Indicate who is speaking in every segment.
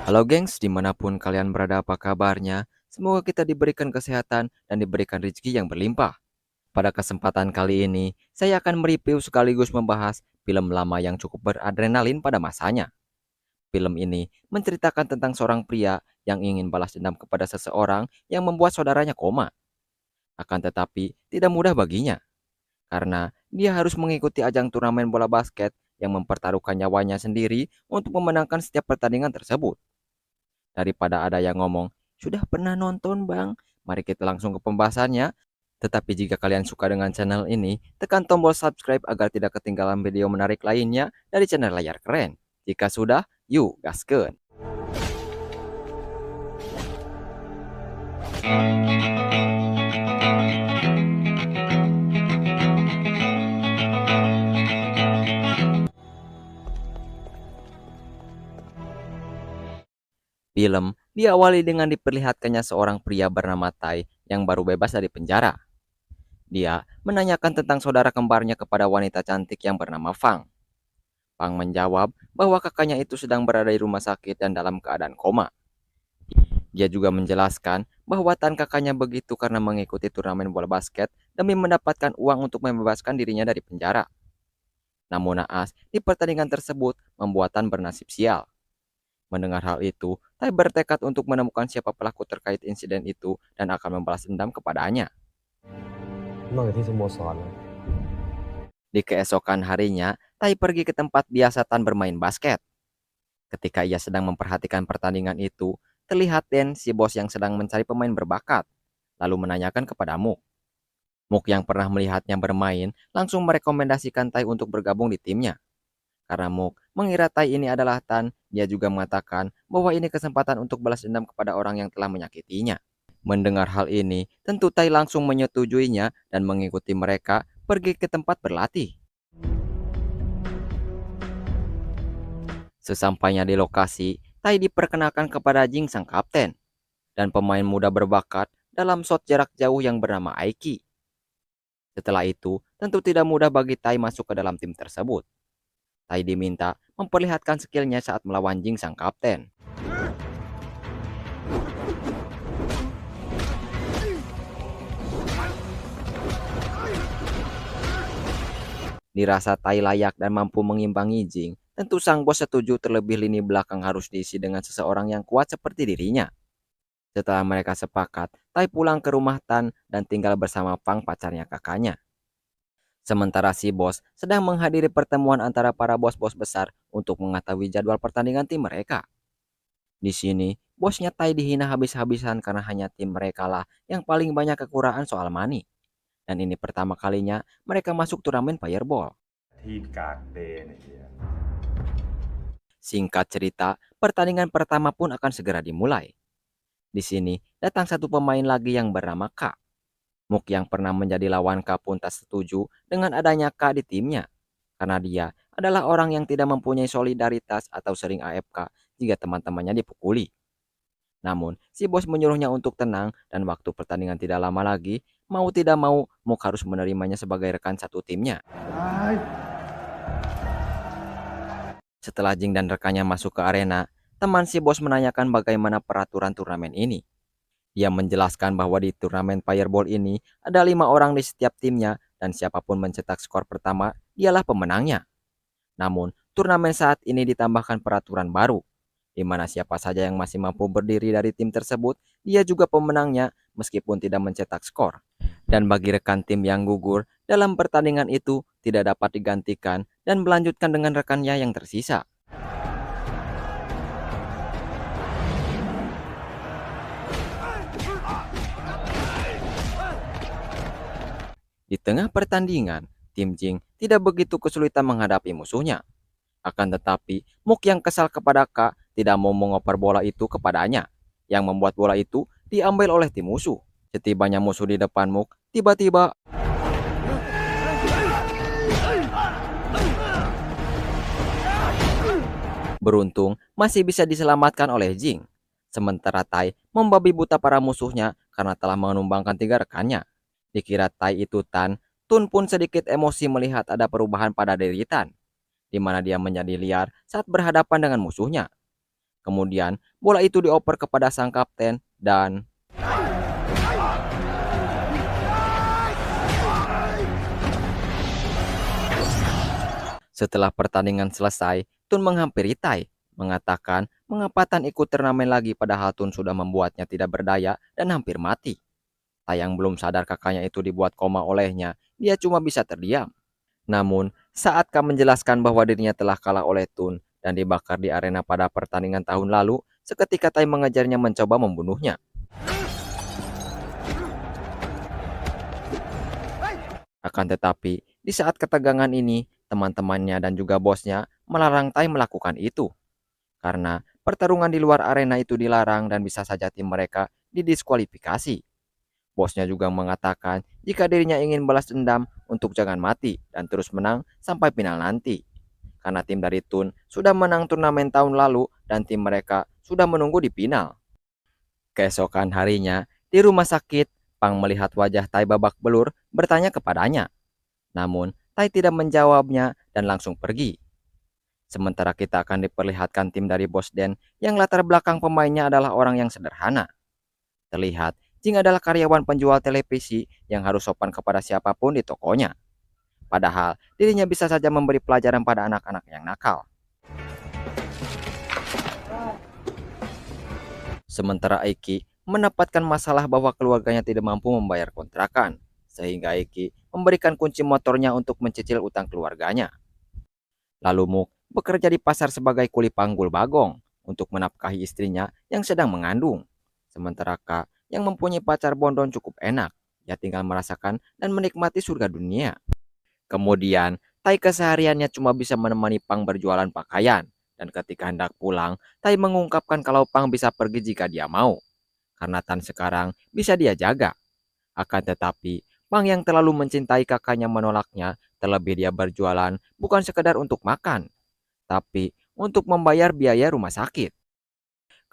Speaker 1: Halo gengs, dimanapun kalian berada apa kabarnya? Semoga kita diberikan kesehatan dan diberikan rezeki yang berlimpah. Pada kesempatan kali ini, saya akan mereview sekaligus membahas film lama yang cukup beradrenalin pada masanya. Film ini menceritakan tentang seorang pria yang ingin balas dendam kepada seseorang yang membuat saudaranya koma. Akan tetapi, tidak mudah baginya, karena dia harus mengikuti ajang turnamen bola basket yang mempertaruhkan nyawanya sendiri untuk memenangkan setiap pertandingan tersebut. Daripada ada yang ngomong, "Sudah pernah nonton bang?" Mari kita langsung ke pembahasannya. Tetapi jika kalian suka dengan channel ini, tekan tombol subscribe agar tidak ketinggalan video menarik lainnya dari channel Layar Keren. Jika sudah, yuk gaskeun. Film diawali dengan diperlihatkannya seorang pria bernama Tai yang baru bebas dari penjara. Dia menanyakan tentang saudara kembarnya kepada wanita cantik yang bernama Fang. Fang menjawab bahwa kakaknya itu sedang berada di rumah sakit dan dalam keadaan koma. Dia juga menjelaskan bahwa Tan kakaknya begitu karena mengikuti turnamen bola basket demi mendapatkan uang untuk membebaskan dirinya dari penjara. Namun naas, di pertandingan tersebut membuat Tan bernasib sial. Mendengar hal itu, Tai bertekad untuk menemukan siapa pelaku terkait insiden itu dan akan membalas dendam kepadanya.
Speaker 2: 咁我哋天使冇傻啦。
Speaker 1: Di keesokan harinya, Tai pergi ke tempat biasa Tan bermain basket. Ketika ia sedang memperhatikan pertandingan itu, terlihat Den, si bos yang sedang mencari pemain berbakat, lalu menanyakan kepada Muk. Muk yang pernah melihatnya bermain langsung merekomendasikan Tai untuk bergabung di timnya. Karena Muk mengira Tai ini adalah Tan, dia juga mengatakan bahwa ini kesempatan untuk balas dendam kepada orang yang telah menyakitinya. Mendengar hal ini, tentu Tai langsung menyetujuinya dan mengikuti mereka pergi ke tempat berlatih. Sesampainya di lokasi, Tai diperkenalkan kepada Jing sang kapten dan pemain muda berbakat dalam shot jarak jauh yang bernama Aiki. Setelah itu, tentu tidak mudah bagi Tai masuk ke dalam tim tersebut. Tai diminta memperlihatkan skillnya saat melawan Jing sang kapten. Dirasa Tai layak dan mampu mengimbangi Jing, tentu sang bos setuju terlebih lini belakang harus diisi dengan seseorang yang kuat seperti dirinya. Setelah mereka sepakat, Tai pulang ke rumah Tan dan tinggal bersama Fang pacarnya kakaknya. Sementara si bos sedang menghadiri pertemuan antara para bos-bos besar untuk mengetahui jadwal pertandingan tim mereka. Di sini, bosnya Tai dihina habis-habisan karena hanya tim mereka lah yang paling banyak kekurangan soal money. Dan ini pertama kalinya mereka masuk turnamen Fireball.
Speaker 2: ที่กากเดย์เนี่ยเฮีย
Speaker 1: Singkat cerita, pertandingan pertama pun akan segera dimulai. Di sini, datang satu pemain lagi yang bernama K. Muk yang pernah menjadi lawan K pun tak setuju dengan adanya K di timnya. Karena dia adalah orang yang tidak mempunyai solidaritas atau sering AFK jika teman-temannya dipukuli. Namun, si bos menyuruhnya untuk tenang dan waktu pertandingan tidak lama lagi, mau tidak mau, Muk harus menerimanya sebagai rekan satu timnya. Setelah Jing dan rekannya masuk ke arena, teman si bos menanyakan bagaimana peraturan turnamen ini. Dia menjelaskan bahwa di turnamen Fireball ini ada 5 orang di setiap timnya dan siapapun mencetak skor pertama, dialah pemenangnya. Namun, turnamen saat ini ditambahkan peraturan baru, di mana siapa saja yang masih mampu berdiri dari tim tersebut, dia juga pemenangnya meskipun tidak mencetak skor. Dan bagi rekan tim yang gugur dalam pertandingan itu tidak dapat digantikan dan melanjutkan dengan rekannya yang tersisa. Di tengah pertandingan, tim Jing tidak begitu kesulitan menghadapi musuhnya. Akan tetapi, Muk yang kesal kepada K tidak mau mengoper bola itu kepadanya, yang membuat bola itu diambil oleh tim musuh. Setibanya musuh di depan Muk, tiba-tiba beruntung masih bisa diselamatkan oleh Jing. Sementara Tai membabi buta para musuhnya karena telah menumbangkan 3 rekannya. Dikira Tai itu Tan, Tun pun sedikit emosi melihat ada perubahan pada diri Tan, di mana dia menjadi liar saat berhadapan dengan musuhnya. Kemudian bola itu dioper kepada sang kapten dan setelah pertandingan selesai, Tun menghampiri Tai, mengatakan mengapa Tan ikut turnamen lagi padahal Tun sudah membuatnya tidak berdaya dan hampir mati. Tai yang belum sadar kakaknya itu dibuat koma olehnya, dia cuma bisa terdiam. Namun, saat Ka menjelaskan bahwa dirinya telah kalah oleh Tun dan dibakar di arena pada pertandingan tahun lalu, seketika Tai mengejarnya mencoba membunuhnya. Akan tetapi, di saat ketegangan ini, teman-temannya dan juga bosnya melarang Tai melakukan itu. Karena pertarungan di luar arena itu dilarang dan bisa saja tim mereka didiskualifikasi. Bosnya juga mengatakan jika dirinya ingin balas dendam untuk jangan mati dan terus menang sampai final nanti. Karena tim dari Tun sudah menang turnamen tahun lalu dan tim mereka sudah menunggu di final. Keesokan harinya, di rumah sakit, Pang melihat wajah Tai babak belur bertanya kepadanya. Namun, Tai tidak menjawabnya dan langsung pergi. Sementara kita akan diperlihatkan tim dari Bos Den yang latar belakang pemainnya adalah orang yang sederhana. Terlihat, Jing adalah karyawan penjual televisi yang harus sopan kepada siapapun di tokonya. Padahal, dirinya bisa saja memberi pelajaran pada anak-anak yang nakal. Sementara Aiki mendapatkan masalah bahwa keluarganya tidak mampu membayar kontrakan, sehingga Aiki memberikan kunci motornya untuk mencicil utang keluarganya. Lalu Muk bekerja di pasar sebagai kuli panggul bagong untuk menafkahi istrinya yang sedang mengandung. Sementara K yang mempunyai pacar bondon cukup enak, ia tinggal merasakan dan menikmati surga dunia. Kemudian, Tai kesehariannya cuma bisa menemani Pang berjualan pakaian, dan ketika hendak pulang, Tai mengungkapkan kalau Pang bisa pergi jika dia mau, karena Tan sekarang bisa dia jaga. Akan tetapi, Pang yang terlalu mencintai kakaknya menolaknya, terlebih dia berjualan bukan sekedar untuk makan, tapi untuk membayar biaya rumah sakit.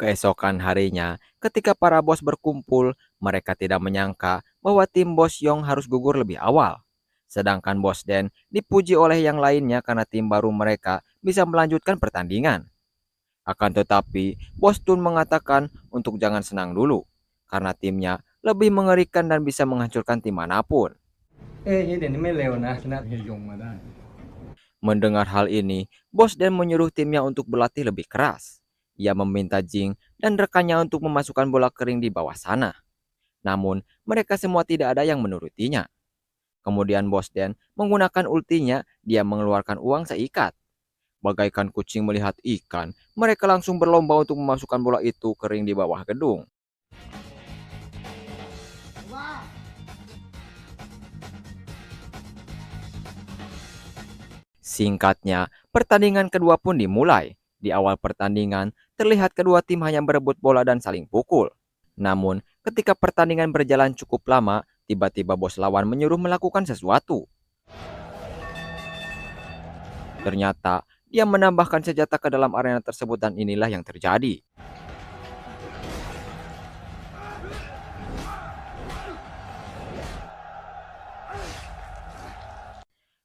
Speaker 1: Keesokan harinya, ketika para bos berkumpul, mereka tidak menyangka bahwa tim Bos Yong harus gugur lebih awal. Sedangkan Bos Den dipuji oleh yang lainnya karena tim baru mereka bisa melanjutkan pertandingan. Akan tetapi, Bos Tun mengatakan untuk jangan senang dulu, karena timnya lebih mengerikan dan bisa menghancurkan tim manapun. Mendengar hal ini, Bos Den menyuruh timnya untuk berlatih lebih keras. Ia meminta Jing dan rekannya untuk memasukkan bola kering di bawah sana. Namun, mereka semua tidak ada yang menurutinya. Kemudian Bos Den menggunakan ultinya, dia mengeluarkan uang seikat. Bagaikan kucing melihat ikan, mereka langsung berlomba untuk memasukkan bola itu kering di bawah gedung. Singkatnya, pertandingan kedua pun dimulai. Di awal pertandingan, terlihat kedua tim hanya berebut bola dan saling pukul. Namun, ketika pertandingan berjalan cukup lama, tiba-tiba bos lawan menyuruh melakukan sesuatu. Ternyata, dia menambahkan senjata ke dalam arena tersebut dan inilah yang terjadi.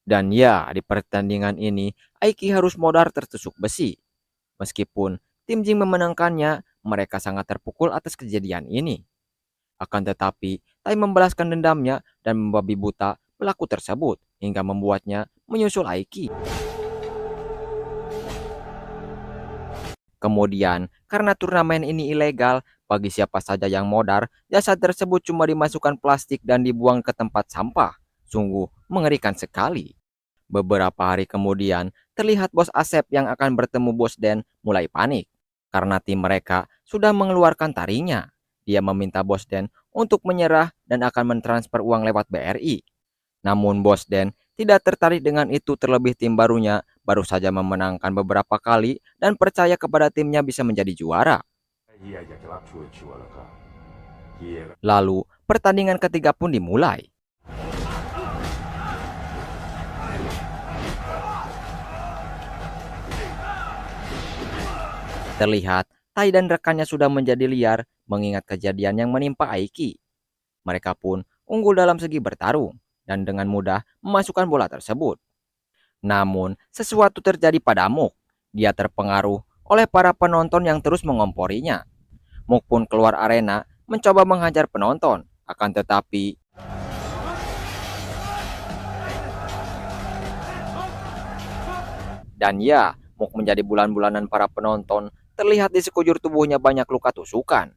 Speaker 1: Dan ya, di pertandingan ini, Aiki harus modar tertusuk besi. Meskipun tim Jing memenangkannya, mereka sangat terpukul atas kejadian ini. Akan tetapi, Tai membalaskan dendamnya dan membabi buta pelaku tersebut hingga membuatnya menyusul Aiki. Kemudian, karena turnamen ini ilegal, bagi siapa saja yang modar, jasad tersebut cuma dimasukkan plastik dan dibuang ke tempat sampah. Sungguh mengerikan sekali. Beberapa hari kemudian, terlihat bos Asep yang akan bertemu Bos Den mulai panik. Karena tim mereka sudah mengeluarkan taringnya. Dia meminta Bos Den untuk menyerah dan akan mentransfer uang lewat BRI. Namun Bos Den tidak tertarik dengan itu, terlebih tim barunya baru saja memenangkan beberapa kali dan percaya kepada timnya bisa menjadi juara. Lalu pertandingan ketiga pun dimulai. Terlihat Tai dan rekannya sudah menjadi liar mengingat kejadian yang menimpa Aiki. Mereka pun unggul dalam segi bertarung dan dengan mudah memasukkan bola tersebut. Namun, sesuatu terjadi pada Muk. Dia terpengaruh oleh para penonton yang terus mengomporinya. Mook pun keluar arena mencoba menghajar penonton, akan tetapi dan ya, Mook menjadi bulan-bulanan para penonton, terlihat di sekujur tubuhnya banyak luka tusukan.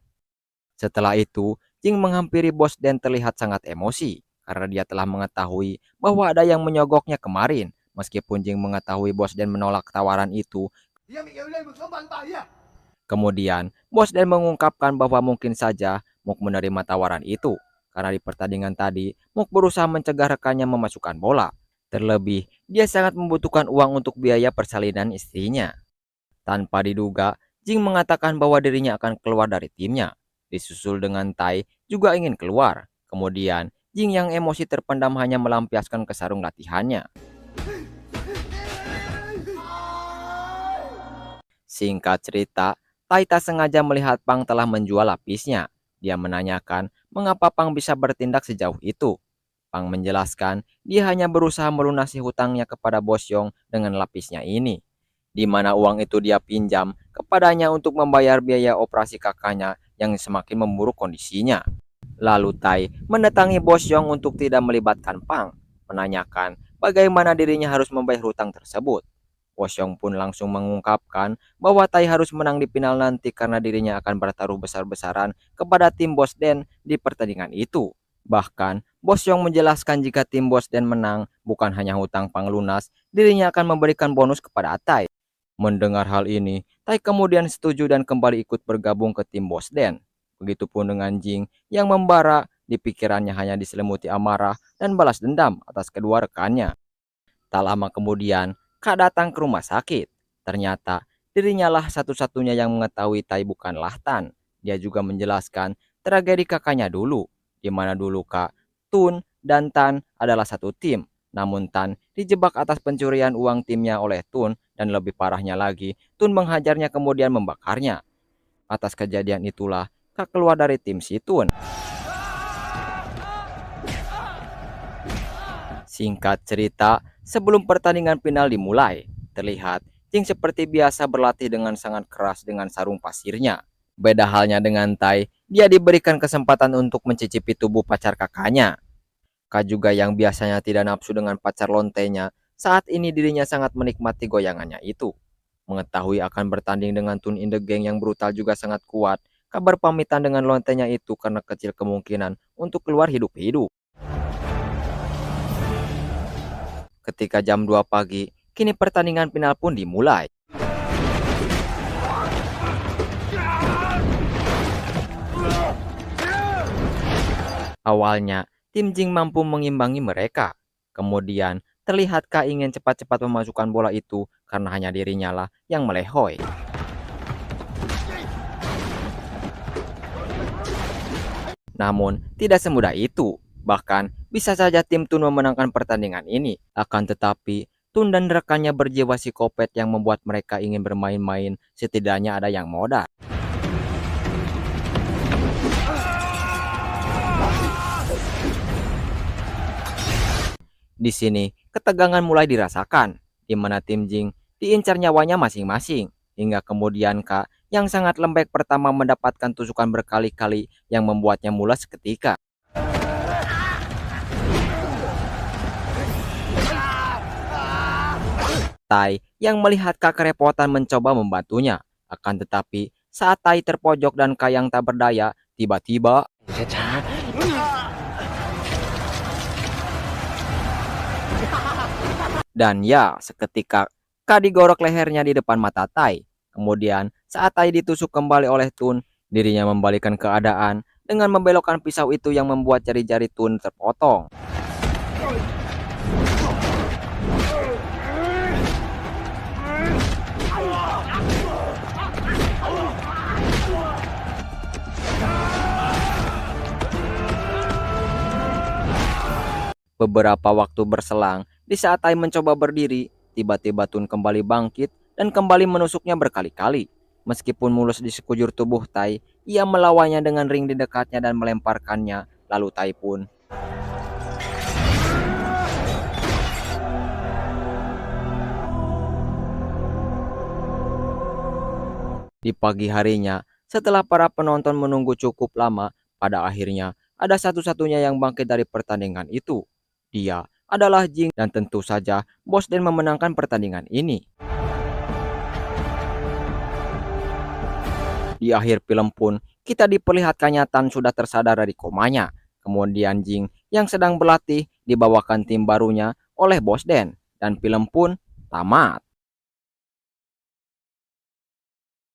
Speaker 1: Setelah itu, Jing menghampiri bos dan terlihat sangat emosi karena dia telah mengetahui bahwa ada yang menyogoknya kemarin. Meskipun Jing mengetahui bos dan menolak tawaran itu, kemudian bos dan mengungkapkan bahwa mungkin saja Mook menerima tawaran itu karena di pertandingan tadi Mook berusaha mencegah rekannya memasukkan bola. Terlebih, dia sangat membutuhkan uang untuk biaya persalinan istrinya. Tanpa diduga, Jing mengatakan bahwa dirinya akan keluar dari timnya. Disusul dengan Tai juga ingin keluar. Kemudian, Jing yang emosi terpendam hanya melampiaskan ke sarung latihannya. Singkat cerita, Tai tak sengaja melihat Pang telah menjual lapisnya. Dia menanyakan mengapa Pang bisa bertindak sejauh itu. Pang menjelaskan dia hanya berusaha melunasi hutangnya kepada Bos Yong dengan lapisnya ini, di mana uang itu dia pinjam kepadanya untuk membayar biaya operasi kakaknya yang semakin memburuk kondisinya. Lalu Tai mendatangi Bos Yong untuk tidak melibatkan Pang, menanyakan bagaimana dirinya harus membayar hutang tersebut. Bos Yong pun langsung mengungkapkan bahwa Tai harus menang di final nanti karena dirinya akan bertaruh besar-besaran kepada tim Bos Den di pertandingan itu. Bahkan, Bos Yong menjelaskan jika tim Bos Den menang, bukan hanya hutang Pang lunas, dirinya akan memberikan bonus kepada Tai. Mendengar hal ini, Tai kemudian setuju dan kembali ikut bergabung ke tim Bos Den. Begitupun dengan Jing yang membara, di pikirannya hanya diselimuti amarah dan balas dendam atas kedua rekannya. Tak lama kemudian, Kak datang ke rumah sakit. Ternyata dirinya lah satu-satunya yang mengetahui Tai bukanlah Tan. Dia juga menjelaskan tragedi kakaknya dulu, di mana dulu Kak, Tun, dan Tan adalah satu tim. Namun Tan dijebak atas pencurian uang timnya oleh Tun, dan lebih parahnya lagi, Tun menghajarnya kemudian membakarnya. Atas kejadian itulah Kak keluar dari tim si Tun. Singkat cerita, sebelum pertandingan final dimulai, terlihat Jing seperti biasa berlatih dengan sangat keras dengan sarung pasirnya. Beda halnya dengan Tai, dia diberikan kesempatan untuk mencicipi tubuh pacar kakaknya. Kak juga yang biasanya tidak nafsu dengan pacar lontenya, saat ini dirinya sangat menikmati goyangannya itu. Mengetahui akan bertanding dengan Tun in the Gang yang brutal juga sangat kuat, kabar pamitan dengan lontenya itu karena kecil kemungkinan untuk keluar hidup-hidup. Ketika jam 2 pagi, kini pertandingan final pun dimulai. Awalnya, tim Jing mampu mengimbangi mereka. Kemudian, terlihat Kak ingin cepat-cepat memasukkan bola itu karena hanya dirinya lah yang melehoi. Namun, tidak semudah itu. Bahkan, bisa saja tim Tun memenangkan pertandingan ini. Akan tetapi, Tun dan rekannya berjiwa psikopat yang membuat mereka ingin bermain-main, setidaknya ada yang modal. Di sini, ketegangan mulai dirasakan, di mana tim Jing diincar nyawanya masing-masing, hingga kemudian Kak yang sangat lembek pertama mendapatkan tusukan berkali-kali yang membuatnya mulas seketika. Tai yang melihat Kak kerepotan mencoba membantunya, akan tetapi saat Tai terpojok dan Kak yang tak berdaya, tiba-tiba dan ya, seketika Kak digorok lehernya di depan mata Tai. Kemudian, saat Tai ditusuk kembali oleh Tun, dirinya membalikan keadaan dengan membelokkan pisau itu yang membuat jari-jari Tun terpotong. Beberapa waktu berselang, di saat Tai mencoba berdiri, tiba-tiba Tun kembali bangkit dan kembali menusuknya berkali-kali. Meskipun mulus di sekujur tubuh Tai, ia melawannya dengan ring di dekatnya dan melemparkannya. Lalu Tai pun Di pagi harinya, setelah para penonton menunggu cukup lama, pada akhirnya ada satu-satunya yang bangkit dari pertandingan itu. Dia adalah Jing dan tentu saja Bos Den memenangkan pertandingan ini. Di akhir film pun, kita diperlihatkannya Tan sudah tersadar dari komanya. Kemudian Jing yang sedang berlatih dibawakan tim barunya oleh Bos Den. Dan film pun tamat.